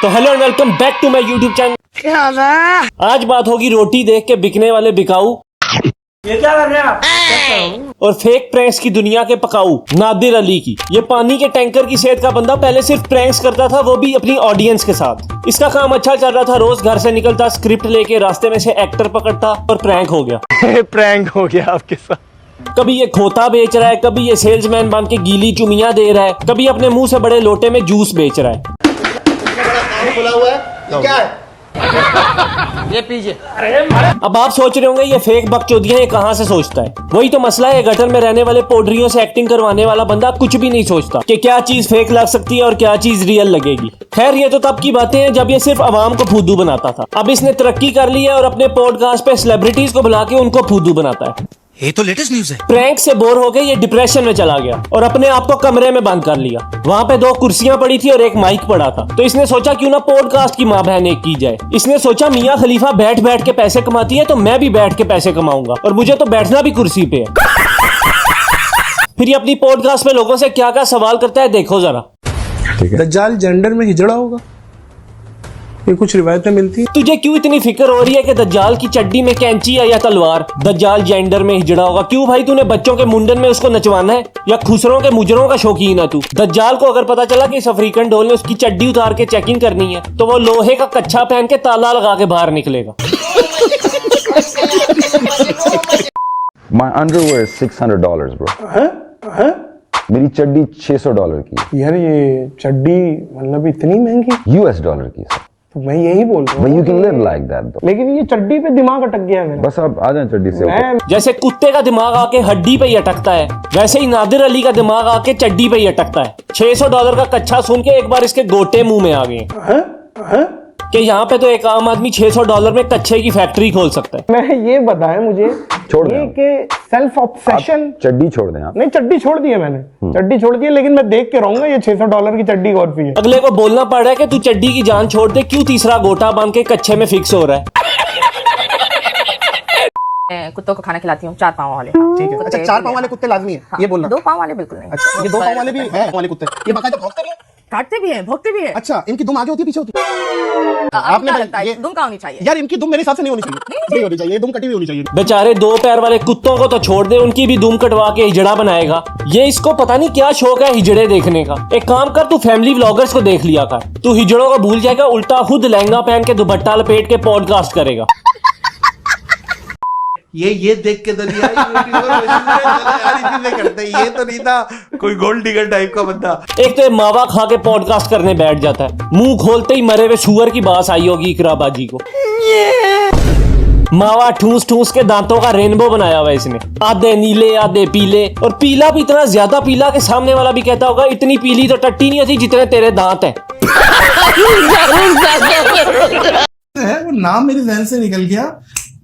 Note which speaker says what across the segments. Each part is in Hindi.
Speaker 1: तो hello and welcome back to my YouTube channel. आज बात होगी रोटी देख के बिकने वाले बिकाऊ,
Speaker 2: ये क्या कर रहे हैं आप?
Speaker 1: और फेक प्रैंक्स की दुनिया के पकाऊ नादिर अली की। ये पानी के टैंकर की सेहत का बंदा पहले सिर्फ प्रैंक्स करता था, वो भी अपनी ऑडियंस के साथ। इसका काम अच्छा चल रहा था, रोज घर से निकलता, स्क्रिप्ट लेके रास्ते में से एक्टर पकड़ता और प्रैंक हो गया।
Speaker 3: प्रैंक हो गया आपके साथ।
Speaker 1: कभी ये खोता बेच रहा है, कभी ये सेल्समैन बन के गीली चुमियां दे रहा है, कभी अपने मुंह से बड़े लोटे में जूस बेच रहा है।
Speaker 4: खुला हुआ है, क्या है?
Speaker 2: ये पीछे।
Speaker 1: अब आप सोच रहे होंगे ये फेक बकचोदियां ये कहां से सोचता है। वही तो मसला है, गटर में रहने वाले पोडरियों से एक्टिंग करवाने वाला बंदा कुछ भी नहीं सोचता कि क्या चीज फेक लग सकती है और क्या चीज रियल लगेगी। खैर ये तो तब की बातें हैं जब ये सिर्फ आवाम को फुद्दू बनाता था। अब इसने तरक्की कर ली है और अपने पॉडकास्ट पे सेलिब्रिटीज को बुला के उनको फुद्दू बनाता है।
Speaker 5: ये तो लेटेस्ट न्यूज़ है।
Speaker 1: प्रैंक से बोर हो गए ये डिप्रेशन में चला गया और अपने आप को कमरे में बंद कर लिया। वहां पे 2 कुर्सियां पड़ी थी और एक माइक पड़ा था, तो इसने सोचा क्यों ना पॉडकास्ट की माँ बहन एक की जाए। इसने सोचा मियाँ खलीफा बैठ बैठ के पैसे कमाती है तो मैं भी बैठ के पैसे कमाऊंगा, और मुझे तो बैठना भी कुर्सी पे है। फिर ये अपनी पॉडकास्ट में लोगों से क्या क्या सवाल करता है, देखो जरा।
Speaker 4: दज्जाल जेंडर में हिजड़ा होगा, ये कुछ रिवायतें मिलती हैं।
Speaker 1: तुझे क्यों इतनी फिक्र हो रही है कि दज्जाल की चड्डी में कैंची है या तलवार? दज्जाल जेंडर में हिजड़ा होगा क्यों भाई? तूने बच्चों के मुंडन में उसको नचवाना है या खुसरों के मुजरों का शौकीन है तू? दज्जाल को अगर पता चला कि इस अफ्रीकन डॉल ने उसकी चड्डी उतार के चेकिंग करनी है तो वो लोहे का कच्छा पहन के ताला लगा के बाहर निकलेगा।
Speaker 6: My underwear is $600, bro. मेरी चड्डी $600 की।
Speaker 4: यार ये चड्डी मतलब इतनी महंगी?
Speaker 6: US डॉलर की सर।
Speaker 4: तो मैं यही बोल रहा
Speaker 6: But
Speaker 4: हूँ।
Speaker 6: you can live like that though.
Speaker 4: लेकिन ये चड्डी पे दिमाग अटक गया मेरा।
Speaker 6: बस आप आ जाएं चड्डी से ऊपर।
Speaker 4: मैं
Speaker 1: जैसे कुत्ते का दिमाग आके हड्डी पे ही अटकता है, वैसे ही नादिर अली का दिमाग आके चड्डी पे ही अटकता है। $600 का कच्छा सुन के एक बार इसके गोटे मुंह में आ गए कि यहाँ पे तो एक आम आदमी $600 में कच्छे की फैक्ट्री खोल सकता है।
Speaker 4: ये बताएं मुझे,
Speaker 6: छोड़ दें
Speaker 4: ये
Speaker 6: आप।
Speaker 4: कि सेल्फ ऑब्सेशन।
Speaker 6: आप चड्डी छोड़ दें आप।
Speaker 4: नहीं, चड्डी छोड़ दी है मैंने, चड्डी छोड़ दी है, लेकिन मैं देख के रहूंगा ये $600 की चड्डी कौन सी है।
Speaker 1: अगले को बोलना पड़ रहा है कि तू चड्डी की जान छोड़ दे, क्यों तीसरा गोटा बांध के कच्छे में फिक्स हो रहा है।
Speaker 7: मैं कुत्तों को खाना खिलाती हूँ 4 पाँव वाले।
Speaker 8: ठीक है। अच्छा, 4 पाँव वाले कुत्ते लाजमी है, ये बोलना।
Speaker 7: 2 पाँव वाले बिल्कुल नहीं।
Speaker 8: अच्छा, ये 2 पाँव वाले भी हैं वाले कुत्ते, ये बाकायदा भौंकते भी हैं?
Speaker 7: काटते भी हैं, भोंकते भी हैं।
Speaker 8: अच्छा, इनकी दुम आगे होती है पीछे होती है?
Speaker 7: आपने लगता है दुम का होनी चाहिए।
Speaker 8: यार इनकी दुम मेरे हिसाब से नहीं होनी चाहिए, नहीं होनी चाहिए, ये दुम कटी हुई होनी चाहिए।
Speaker 1: बेचारे 2 पैर वाले कुत्तों को तो छोड़ दे, उनकी भी दुम कटवा के हिजड़ा बनाएगा। ये इसको पता नहीं क्या शौक है हिजड़े देखने का। एक काम कर, तू फैमिली व्लॉगर्स को देख लिया कर, तू हिजड़ों को भूल जाएगा, उल्टा खुद लहंगा पहन के दुपट्टा लपेट के पॉडकास्ट करेगा।
Speaker 2: ये देख के तो नहीं आई करते, ये तो नहीं था कोई गोल्ड डिगर टाइप का बंदा।
Speaker 1: एक तो ये मावा खा के पॉडकास्ट करने बैठ जाता है, मुंह खोलते ही मरे हुए सुअर की बात आई होगी इकराबाजी को। मावा ठूस ठूस के दांतों का रेनबो बनाया हुआ इसने, आधे नीले आधे पीले, और पीला भी इतना ज्यादा पीला कि सामने वाला भी कहता होगा इतनी पीली तो टट्टी नहीं होती जितने तेरे दांत हैं।
Speaker 9: है वो नाम मेरे जहन से निकल गया।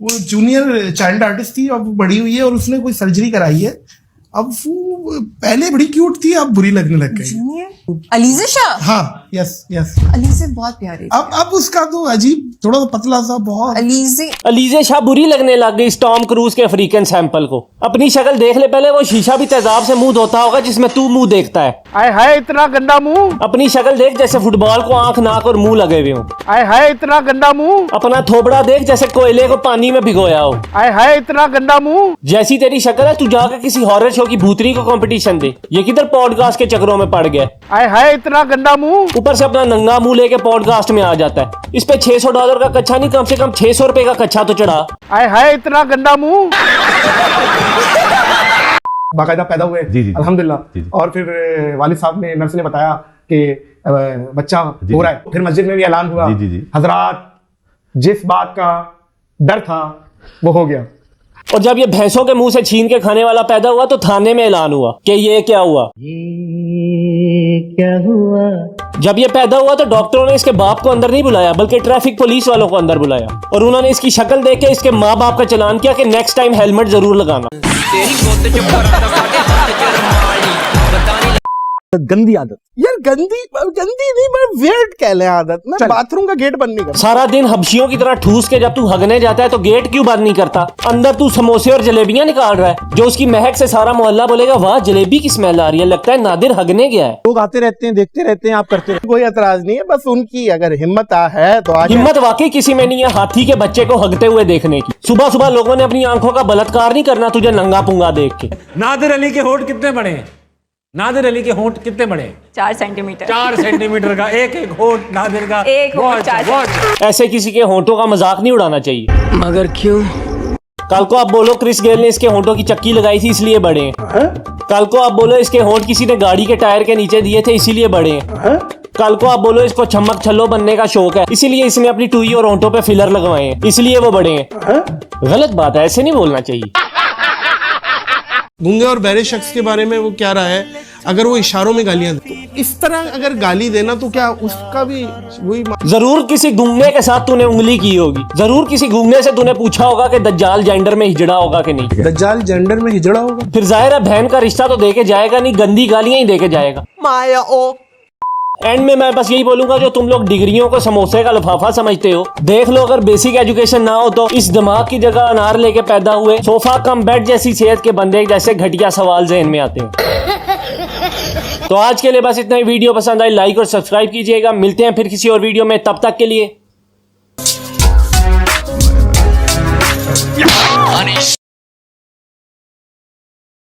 Speaker 9: वो जूनियर चाइल्ड आर्टिस्ट थी, अब वो बड़ी हुई है और उसने कोई सर्जरी कराई है। अब वो पहले बड़ी क्यूट थी, अब बुरी लगने लग गई।
Speaker 10: अलीज़ा शाह।
Speaker 9: हाँ, यस यस।
Speaker 10: अलीज़ा बहुत प्यारी।
Speaker 9: अब उसका तो अजीब, थोड़ा सा पतला सा बहुत।
Speaker 1: अलीज़ा शाह बुरी लगने लग गई टॉम क्रूज के अफ्रीकन सैंपल को। अपनी शक्ल देख ले पहले, वो शीशा भी तेजाब से मुंह धोता होगा जिसमें तू मुंह देखता है।
Speaker 4: आय हाय इतना गंदा मुंह।
Speaker 1: अपनी शक्ल देख जैसे फुटबॉल को आंख नाक और मुंह लगे हुए हो।
Speaker 4: आय हाय इतना गंदा मुंह।
Speaker 1: अपना थोबड़ा देख जैसे कोयले को पानी में भिगोया हो।
Speaker 4: आय हाय इतना गंदा मुंह।
Speaker 1: जैसी तेरी शक्ल है तू जाकर किसी हॉरर शो की भूतनी को कंपटीशन दे। ये किधर पॉडकास्ट के चक्रों में पड़ गया।
Speaker 4: आय हाय इतना गंदा मुंह।
Speaker 1: ऊपर से अपना नंगा मुंह लेके पॉडकास्ट में आ जाता है। इस पे $600 का कच्छा नहीं, कम से कम ₹600 का कच्छा तो चढ़ा।
Speaker 4: आय हाय इतना गंदा मुंह। बाकायदा पैदा हुए अल्हम्दुलिल्लाह। और फिर वालिद साहब ने, नर्स ने बताया कि बच्चा हो रहा है। फिर मस्जिद में भी ऐलान हुआ, हजरात जिस बात का डर था वो हो गया।
Speaker 1: और जब ये भैंसों के मुंह से छीन के खाने वाला पैदा हुआ तो थाने में ऐलान हुआ कि ये क्या हुआ। जब ये पैदा हुआ तो डॉक्टरों ने इसके बाप को अंदर नहीं बुलाया, बल्कि ट्रैफिक पुलिस वालों को अंदर बुलाया, और उन्होंने इसकी शक्ल देख के इसके माँ बाप का चालान किया कि नेक्स्ट टाइम हेलमेट जरूर लगाना।
Speaker 8: गंदी आदत यार, गंदी गंदी नहीं, मैं वेट कह लें आदत ना, बाथरूम का गेट बंद नहीं कर।
Speaker 1: सारा दिन हबशियों की तरह ठूस के जब तू हगने जाता है तो गेट क्यों बंद नहीं करता? अंदर तू समोसे और जलेबियां निकाल रहा है जो उसकी महक से सारा मोहल्ला बोलेगा वाह जलेबी की स्मेल आ रही है, लगता है नादिर हगने गया है।
Speaker 8: लोग आते रहते हैं, देखते रहते हैं, आप करते रहते हैं, कोई एतराज नहीं है, बस उनकी अगर हिम्मत है तो आज
Speaker 1: हिम्मत वाकई किसी में नहीं है हाथी के बच्चे को हगते हुए देखने की। सुबह सुबह लोगों ने अपनी आंखों का बलात्कार नहीं करना तुझे नंगा पुंगा देख के।
Speaker 3: नादिर अली के होंठ कितने बड़े हैं? नादिर अली के होंठ कितने बड़े हैं?
Speaker 7: 4 सेंटीमीटर।
Speaker 3: 4 सेंटीमीटर का एक एक होंठ नादिर का।
Speaker 7: एक होंठ 4
Speaker 1: ऐसे किसी के होंठों का मजाक नहीं उड़ाना चाहिए।
Speaker 2: मगर क्यों?
Speaker 1: कल को आप बोलो क्रिस गेल ने इसके होंठों की चक्की लगाई थी इसलिए बड़े हैं। कल को आप बोलो इसके होंठ किसी ने गाड़ी के टायर के नीचे दिए थे इसीलिए बड़े हैं। कल को आप बोलो इसको छमक छल्लो बनने का शौक है इसीलिए इसने अपनी टुई और होंठों पे फिलर लगवाए हैं इसलिए वो बड़े हैं। गलत बात है, ऐसे नहीं बोलना चाहिए।
Speaker 9: गूंगे और बहरे शख्स के बारे में वो क्या रहा है, अगर वो इशारों में गालियां दे तो इस तरह अगर गाली देना तो क्या उसका भी वही
Speaker 1: जरूर किसी गूंगे के साथ तूने उंगली की होगी, जरूर किसी गूंगे से तूने पूछा होगा कि दज्जाल जेंडर में हिजड़ा होगा कि नहीं।
Speaker 9: दज्जाल जेंडर में हिजड़ा होगा?
Speaker 1: फिर जाहिर है बहन का रिश्ता तो देके जाएगा नहीं, गंदी गालियां ही देके जाएगा।
Speaker 2: माया ओ
Speaker 1: एंड में मैं बस यही बोलूंगा जो तुम लोग डिग्रियों को समोसे का लिफाफा समझते हो, देख लो अगर बेसिक एजुकेशन ना हो तो इस दिमाग की जगह अनार लेके पैदा हुए सोफा कम बेड जैसी सेहत के बंदे जैसे घटिया सवाल ज़हन में आते हैं। तो आज के लिए बस इतना ही। वीडियो पसंद आई लाइक और सब्सक्राइब कीजिएगा। मिलते हैं फिर किसी और वीडियो में, तब तक के लिए